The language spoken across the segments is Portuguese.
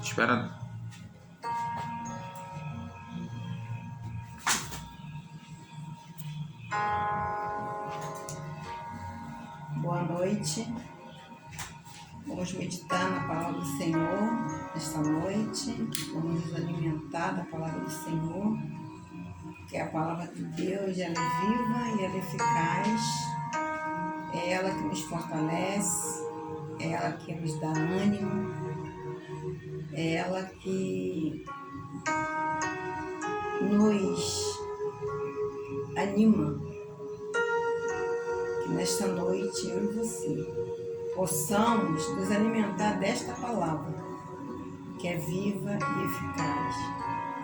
Espera. Boa noite. Vamos meditar na palavra do Senhor nesta noite. Vamos nos alimentar da palavra do Senhor, que a palavra de Deus ela é viva e ela é eficaz. É ela que nos fortalece, é ela que nos dá ânimo, é ela que nos anima. Que nesta noite eu e você possamos nos alimentar desta palavra, que é viva e eficaz.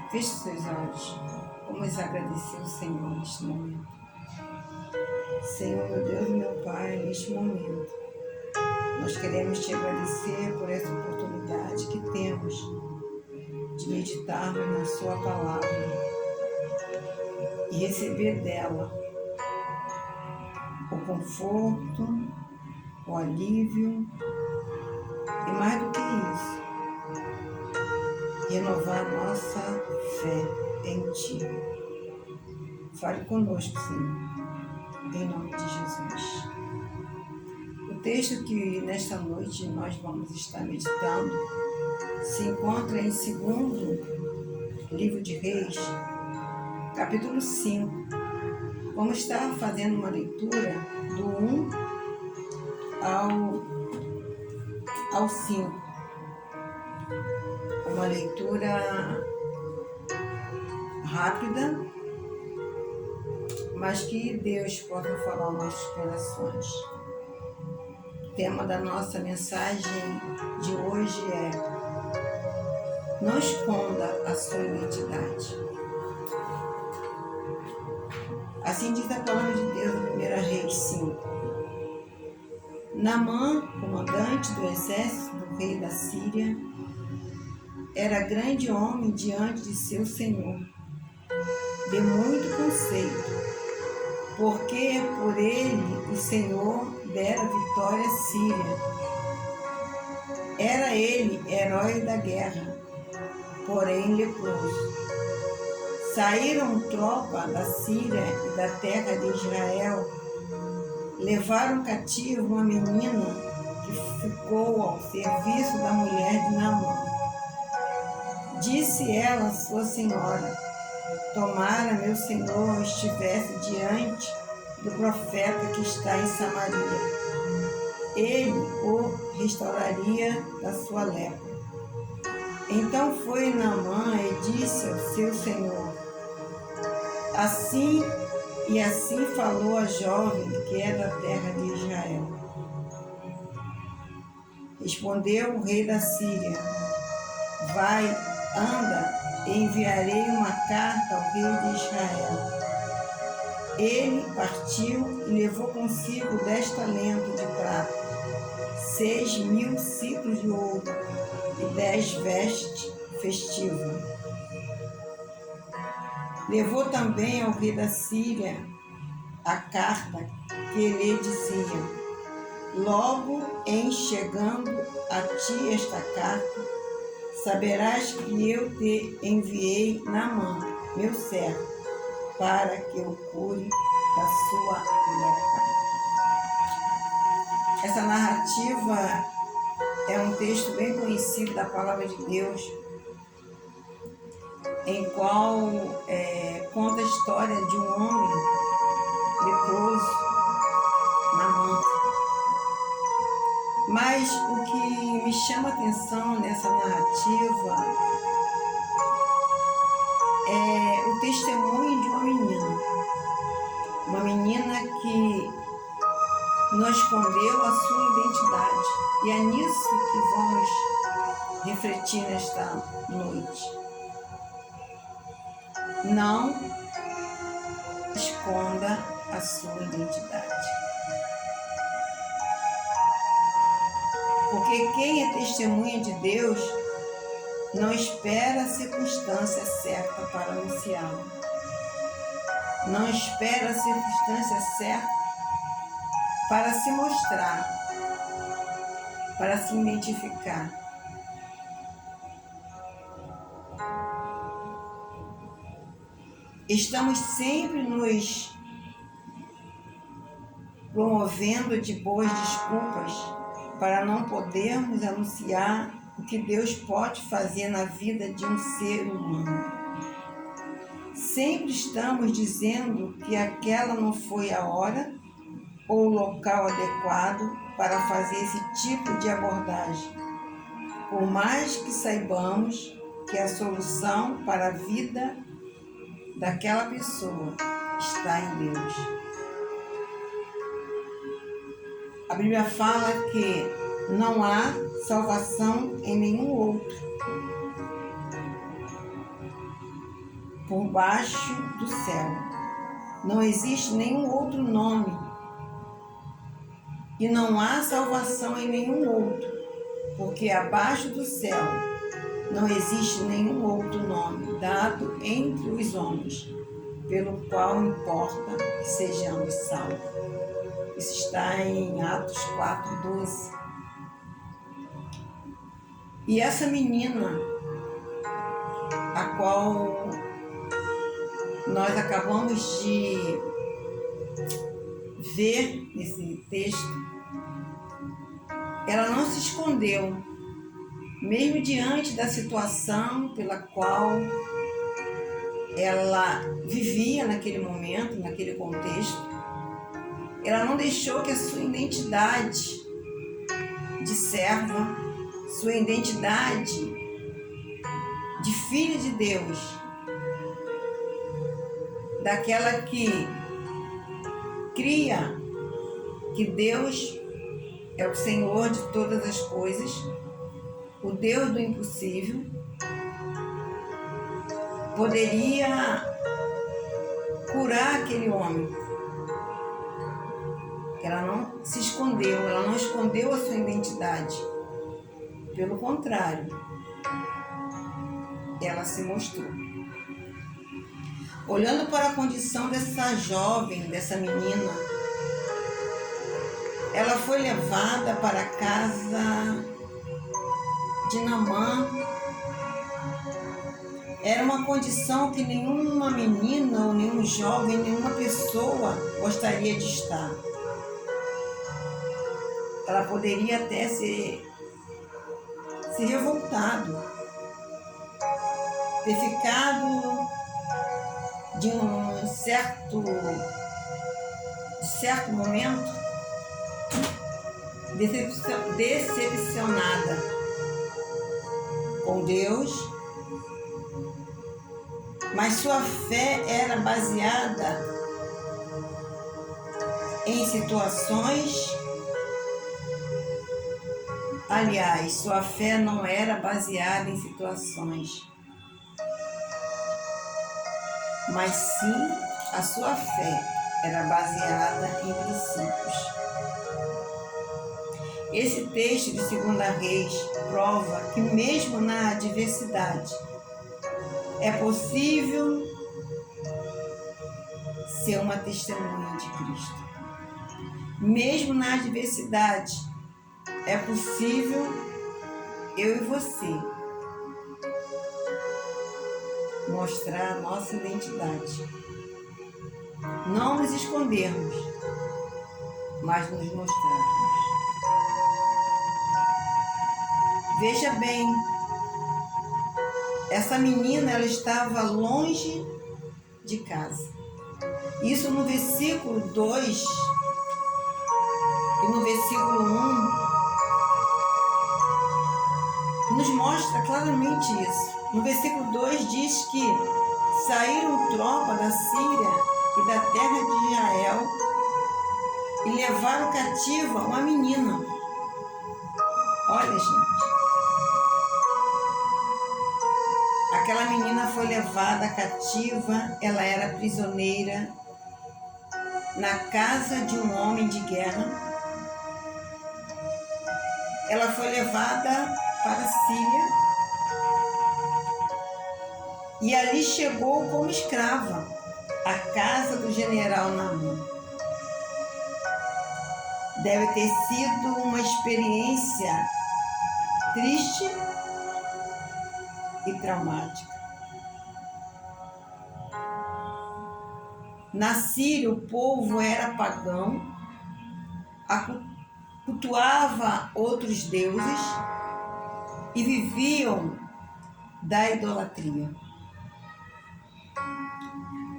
Feche seus olhos. Vamos agradecer o Senhor neste momento. Senhor, meu Deus e meu Pai, neste momento, nós queremos te agradecer por essa oportunidade que temos de meditarmos na sua palavra e receber dela o conforto, o alívio e, mais do que isso, renovar nossa fé em Ti. Fale conosco, Senhor, em nome de Jesus. O texto que nesta noite nós vamos estar meditando se encontra em 2º livro de Reis, capítulo 5. Vamos estar fazendo uma leitura do 1 ao 5. Uma leitura rápida, mas que Deus possa falar aos nossos corações. O tema da nossa mensagem de hoje é: não esconda a sua identidade. Assim diz a palavra de Deus em 1 Reis 5. Naamã, comandante do exército do rei da Síria, era grande homem diante de seu senhor, de muito conceito, porque por ele o Senhor dera vitória à Síria. Era ele herói da guerra, porém leproso. Saíram tropa da Síria e da terra de Israel, levaram cativo uma menina que ficou ao serviço da mulher de Naamã. Disse ela à sua senhora: tomara meu senhor estivesse diante do profeta que está em Samaria. Ele o restauraria da sua lepra. Então foi Naamã e disse ao seu senhor: assim falou a jovem que é da terra de Israel. Respondeu o rei da Síria: vai, anda, enviarei uma carta ao rei de Israel. Ele partiu e levou consigo 10 talentos de prata, 6.000 ciclos de ouro e 10 vestes festivas. Levou também ao rei da Síria a carta que lhe dizia: logo em chegando a ti esta carta, saberás que eu te enviei Naamã, meu servo, para que o cure da sua lepra. Essa narrativa é um texto bem conhecido da palavra de Deus, em qual conta a história de um homem leproso, Naamã. Mas o que me chama a atenção nessa narrativa é o testemunho de uma menina que não escondeu a sua identidade. E é nisso que vamos refletir nesta noite. Não esconda a sua identidade. Porque quem é testemunha de Deus não espera a circunstância certa para anunciá-lo. Não espera a circunstância certa para se mostrar. para se identificar. Estamos sempre nos promovendo de boas desculpas para não podermos anunciar o que Deus pode fazer na vida de um ser humano. Sempre estamos dizendo que aquela não foi a hora ou o local adequado para fazer esse tipo de abordagem, por mais que saibamos que a solução para a vida daquela pessoa está em Deus. A Bíblia fala que não há salvação em nenhum outro, por baixo do céu. Não existe nenhum outro nome. E não há salvação em nenhum outro, porque abaixo do céu não existe nenhum outro nome dado entre os homens, pelo qual importa que sejamos salvos. Isso está em Atos 4:12. E essa menina, a qual nós acabamos de ver nesse texto, ela não se escondeu, mesmo diante da situação pela qual ela vivia naquele momento, naquele contexto. Ela não deixou que a sua identidade de serva, sua identidade de filha de Deus, daquela que cria que Deus é o Senhor de todas as coisas, o Deus do impossível, poderia curar aquele homem. Ela não se escondeu, ela não escondeu a sua identidade. Pelo contrário, ela se mostrou. Olhando para a condição dessa jovem, dessa menina, ela foi levada para a casa de Naamã. Era uma condição que nenhuma menina ou nenhum jovem, nenhuma pessoa gostaria de estar. Ela poderia até se revoltado, ter ficado de certo momento decepcionada com Deus, mas sua fé era baseada em situações. Aliás, sua fé não era baseada em situações, mas sim a sua fé era baseada em princípios. Esse texto de 2 Reis prova que mesmo na adversidade é possível ser uma testemunha de Cristo. Mesmo na adversidade é possível eu e você mostrar a nossa identidade. Não nos escondermos, mas nos mostrarmos. Veja bem, essa menina, ela estava longe de casa. Isso no versículo 2 e no versículo 1 nos mostra claramente isso. No versículo 2 diz que saíram tropas da Síria e da terra de Israel e levaram cativa uma menina. Olha, gente. Aquela menina foi levada cativa, ela era prisioneira na casa de um homem de guerra. Ela foi levada para a Síria e ali chegou como escrava à casa do general Naamã. Deve ter sido uma experiência triste e traumática. Na Síria, o povo era pagão, cultuava outros deuses e viviam da idolatria.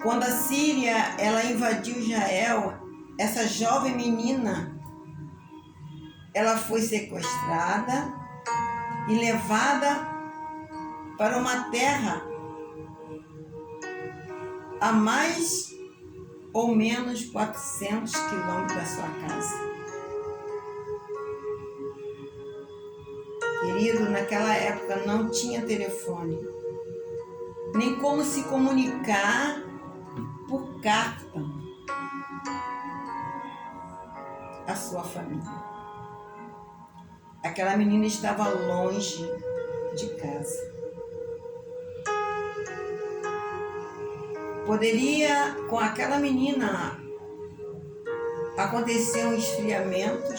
Quando a Síria ela invadiu Israel, essa jovem menina ela foi sequestrada e levada para uma terra a mais ou menos 400 quilômetros da sua casa. Querido, naquela época não tinha telefone, nem como se comunicar por carta à sua família. Aquela menina estava longe de casa. Poderia, com aquela menina, acontecer um esfriamento.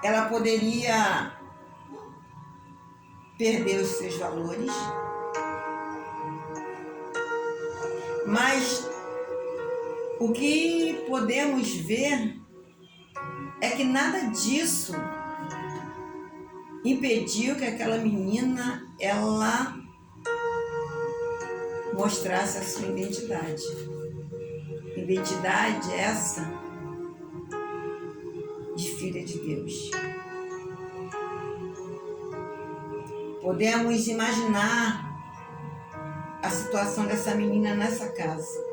Ela poderia perder os seus valores. Mas o que podemos ver é que nada disso impediu que aquela menina ela mostrasse a sua identidade. Identidade essa de filha de Deus. Podemos imaginar a situação dessa menina nessa casa.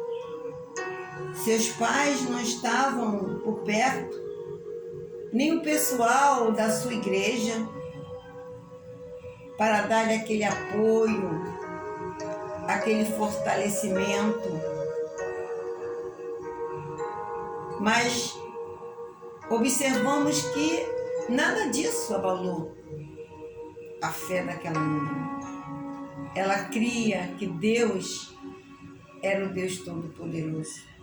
Seus pais não estavam por perto, nem o pessoal da sua igreja, para dar-lhe aquele apoio, aquele fortalecimento. Mas observamos que nada disso abalou a fé daquela menina. Ela cria que Deus era o Deus Todo-Poderoso.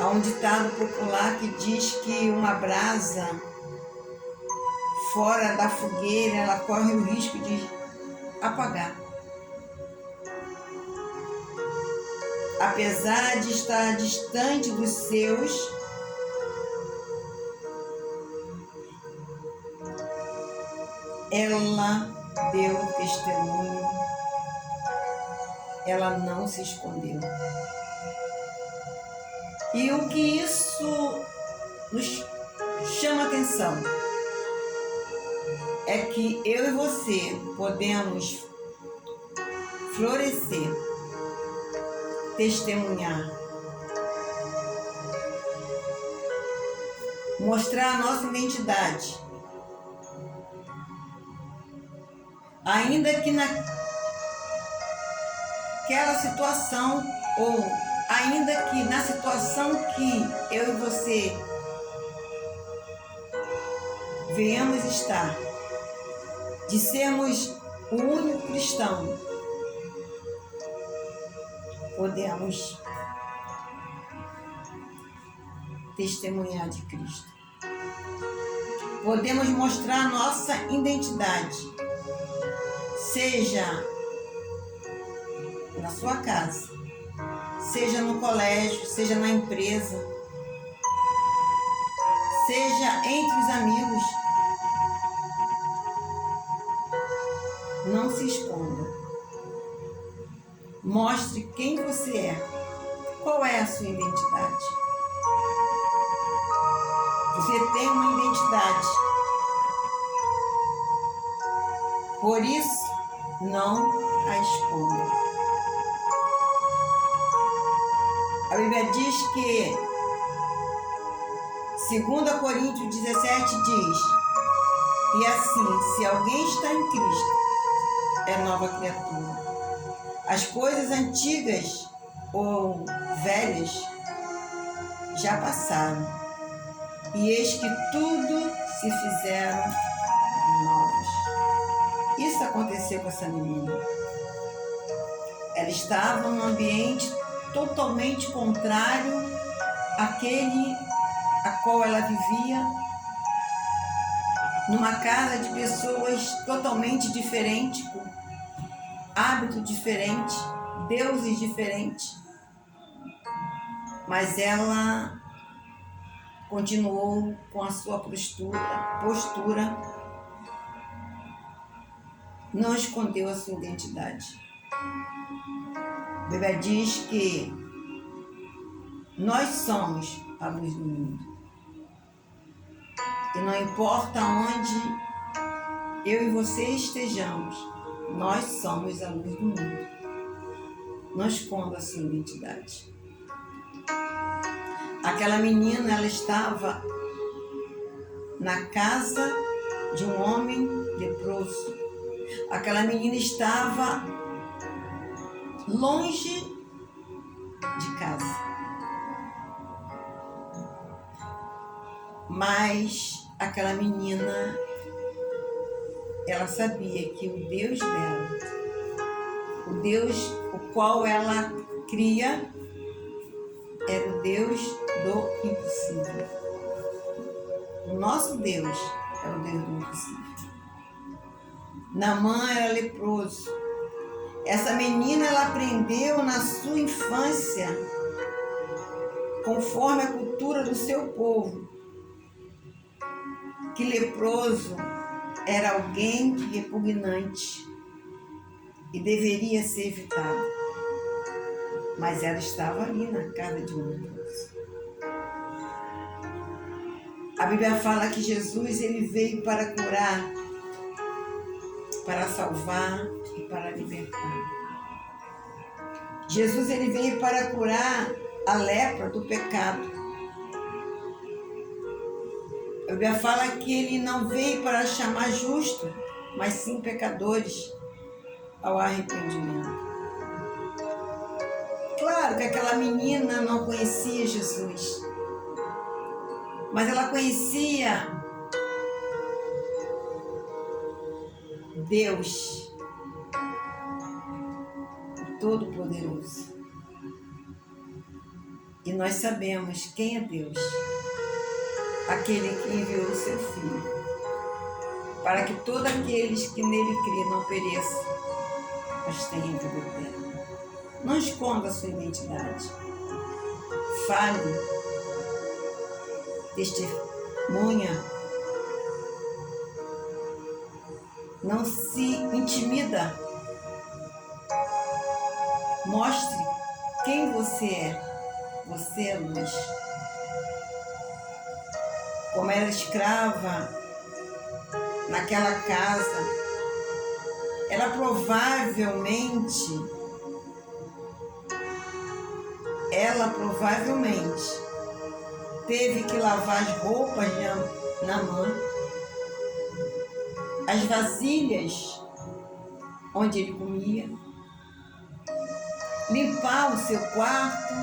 Há um ditado popular que diz que uma brasa fora da fogueira, ela corre o risco de apagar. Apesar de estar distante dos seus, ela deu testemunho, ela não se escondeu. E o que isso nos chama atenção é que eu e você podemos florescer, testemunhar, mostrar a nossa identidade, ainda que naquela situação ou ainda que na situação que eu e você venhamos estar, de sermos o único cristão, podemos testemunhar de Cristo. Podemos mostrar nossa identidade, seja na sua casa, seja no colégio, seja na empresa, seja entre os amigos. Não se esconda. Mostre quem você é. Qual é a sua identidade? Você tem uma identidade. Por isso, não a esconda. A Bíblia diz que 2 Coríntios 17 diz: e assim, se alguém está em Cristo, é nova criatura. As coisas antigas ou velhas já passaram, e eis que tudo se fizeram novos. Isso aconteceu com essa menina. Ela estava num ambiente totalmente contrário àquele a qual ela vivia, numa casa de pessoas totalmente diferentes, com hábito diferente, deuses diferentes, mas ela continuou com a sua postura, não escondeu a sua identidade. A Bíblia diz que nós somos a luz do mundo. E não importa onde eu e você estejamos, nós somos a luz do mundo. Não esconda a sua identidade. Aquela menina, ela estava na casa de um homem leproso. Aquela menina estava longe de casa. Mas aquela menina, ela sabia que o Deus dela, o Deus o qual ela cria, era o Deus do impossível. O nosso Deus é o Deus do impossível. Naamã era leproso. Essa menina, ela aprendeu na sua infância, conforme a cultura do seu povo, que leproso era alguém repugnante e deveria ser evitado. Mas ela estava ali na casa de um leproso. A Bíblia fala que Jesus, ele veio para curar, para salvar e para libertar. Jesus, ele veio para curar a lepra do pecado. A Bíblia fala que ele não veio para chamar justos, mas sim pecadores ao arrependimento. Claro que aquela menina não conhecia Jesus, mas ela conhecia Deus, o Todo-Poderoso. E nós sabemos quem é Deus. Aquele que enviou o seu Filho, para que todos aqueles que nele crêem não pereçam, mas tenham vida eterna. Não esconda a sua identidade. Fale, testemunha. Não se intimida. Mostre quem você é. Você é luz. Como era escrava naquela casa, ela provavelmente teve que lavar as roupas de Naamã, as vasilhas onde ele comia, limpar o seu quarto.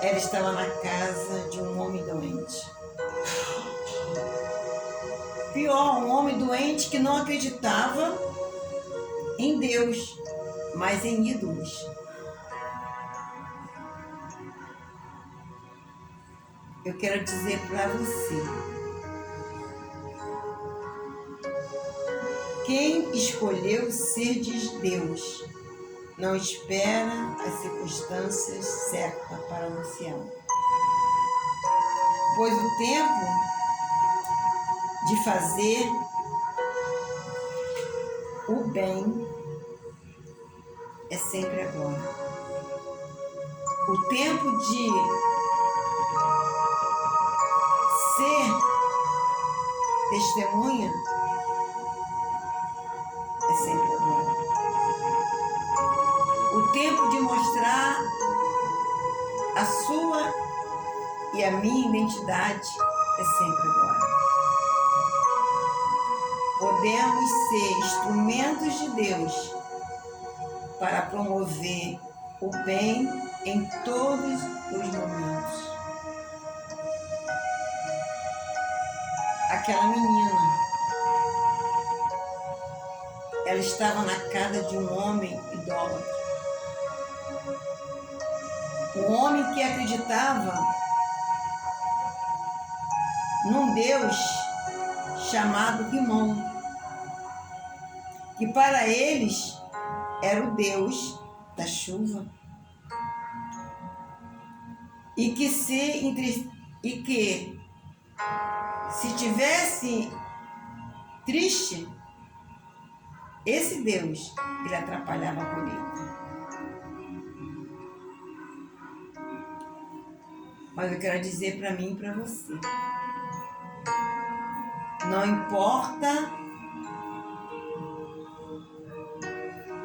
Ela estava na casa de um homem doente. Pior, um homem doente que não acreditava em Deus, mas em ídolos. Eu quero dizer para você, quem escolheu ser de Deus, não espera as circunstâncias certas para anunciar. Pois o tempo de fazer o bem é sempre agora. O tempo de ser testemunha é sempre agora. O tempo de mostrar a sua e a minha identidade é sempre agora. Podemos ser instrumentos de Deus para promover o bem em todos os momentos. Aquela menina, ela estava na casa de um homem idólatra. Um homem que acreditava num Deus chamado Rimon, que para eles era o Deus da chuva, e que se tivesse triste, esse Deus, ele atrapalhava a colheita. Mas eu quero dizer para mim e para você, não importa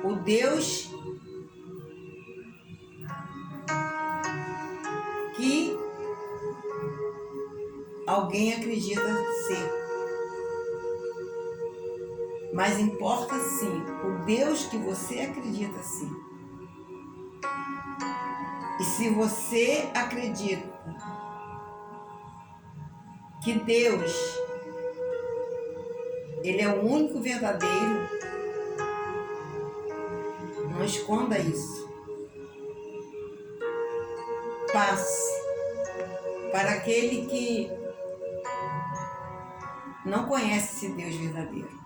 o Deus que alguém acredita ser, mas importa sim o Deus que você acredita ser. E se você acredita que Deus, ele é o único verdadeiro, não esconda isso. Passe para aquele que não conhece esse Deus verdadeiro.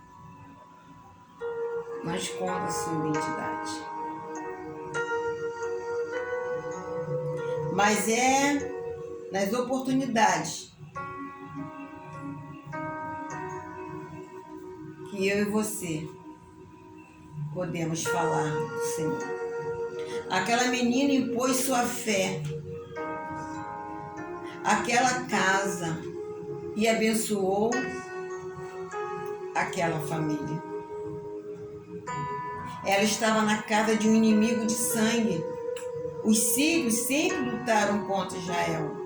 Não esconda a sua identidade. Mas é nas oportunidades que eu e você podemos falar do Senhor. Aquela menina impôs sua fé àquela casa e abençoou aquela família. Ela estava na casa de um inimigo de sangue. Os sírios sempre lutaram contra Israel.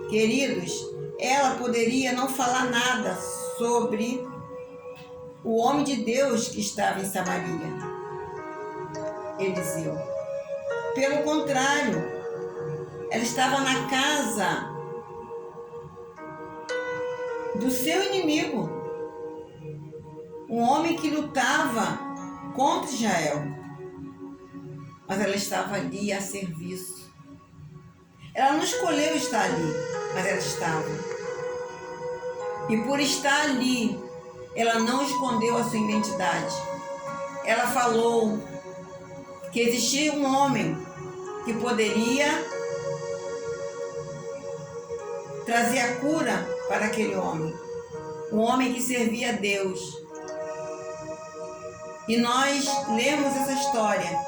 Queridos, ela poderia não falar nada sobre o homem de Deus que estava em Samaria, Eliseu. Pelo contrário, ela estava na casa do seu inimigo, um homem que lutava contra Israel, mas ela estava ali a serviço. Ela não escolheu estar ali, mas ela estava. E por estar ali, ela não escondeu a sua identidade. Ela falou que existia um homem que poderia trazer a cura para aquele homem. Um homem que servia a Deus. E nós lemos essa história.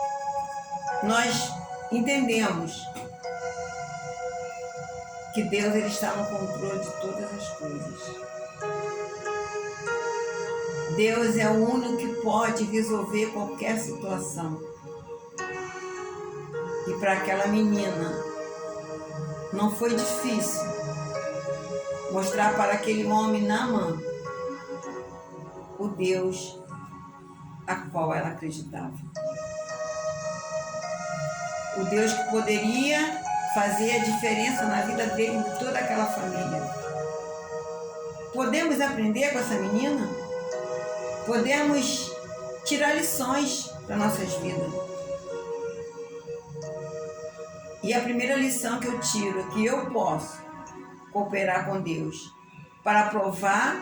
Nós entendemos que Deus, ele está no controle de todas as coisas. Deus é o único que pode resolver qualquer situação. E para aquela menina não foi difícil mostrar para aquele homem Naamã o Deus a qual ela acreditava. O Deus que poderia fazer a diferença na vida dele e de toda aquela família. Podemos aprender com essa menina? Podemos tirar lições para nossas vidas. E a primeira lição que eu tiro é que eu posso cooperar com Deus para provar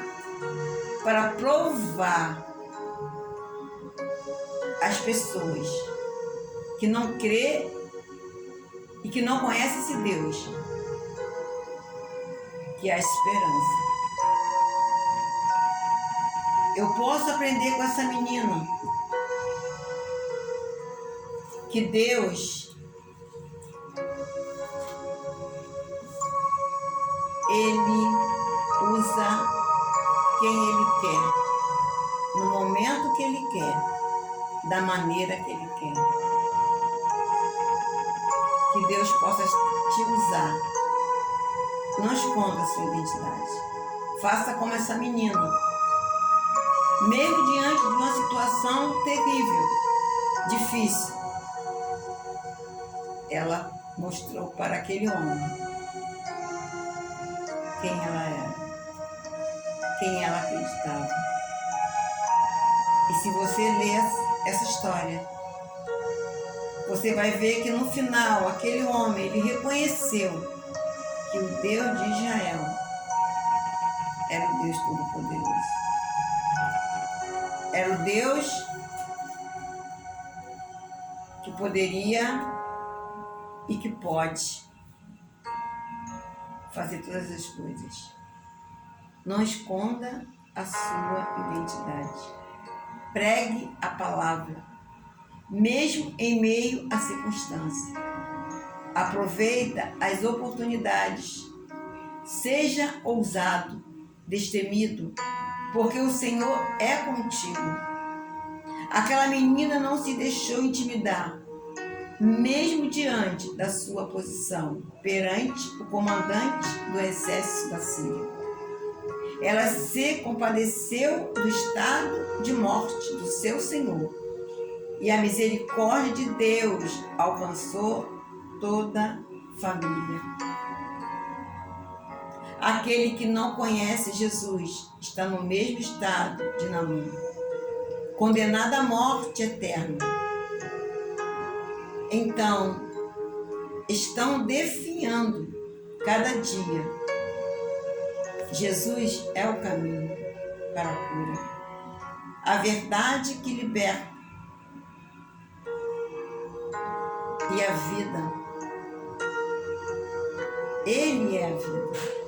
as pessoas que não crê e que não conhece esse Deus, que é a esperança. Eu posso aprender com essa menina que Deus, ele usa quem ele quer, no momento que ele quer, da maneira que ele quer. Que Deus possa te usar. Não esconda a sua identidade. Faça como essa menina. Mesmo diante de uma situação terrível, difícil, ela mostrou para aquele homem quem ela era, quem ela acreditava. E se você ler essa história, você vai ver que no final aquele homem, ele reconheceu que o Deus de Israel era o Deus Todo-Poderoso. Era o Deus que poderia e que pode fazer todas as coisas. Não esconda a sua identidade. Pregue a palavra, mesmo em meio à circunstância. Aproveita as oportunidades. Seja ousado, destemido, porque o Senhor é contigo. Aquela menina não se deixou intimidar, mesmo diante da sua posição perante o comandante do exército da Síria. Ela se compadeceu do estado de morte do seu Senhor, e a misericórdia de Deus alcançou toda a família. Aquele que não conhece Jesus está no mesmo estado de Naamã, condenado à morte eterna. Então, estão definhando cada dia. Jesus é o caminho para a cura, a verdade que liberta e a vida. Ele é a vida.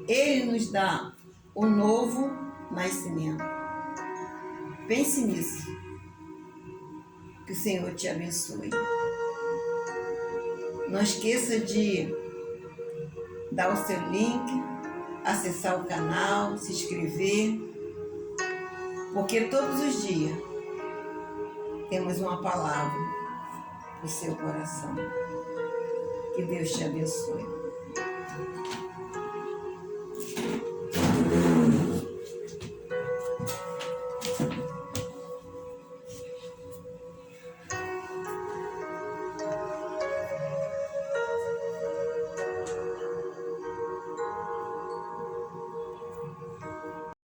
Ele nos dá o novo nascimento. Pense nisso. Que o Senhor te abençoe. Não esqueça de dar o seu link, acessar o canal, se inscrever, porque todos os dias temos uma palavra para o seu coração. Que Deus te abençoe.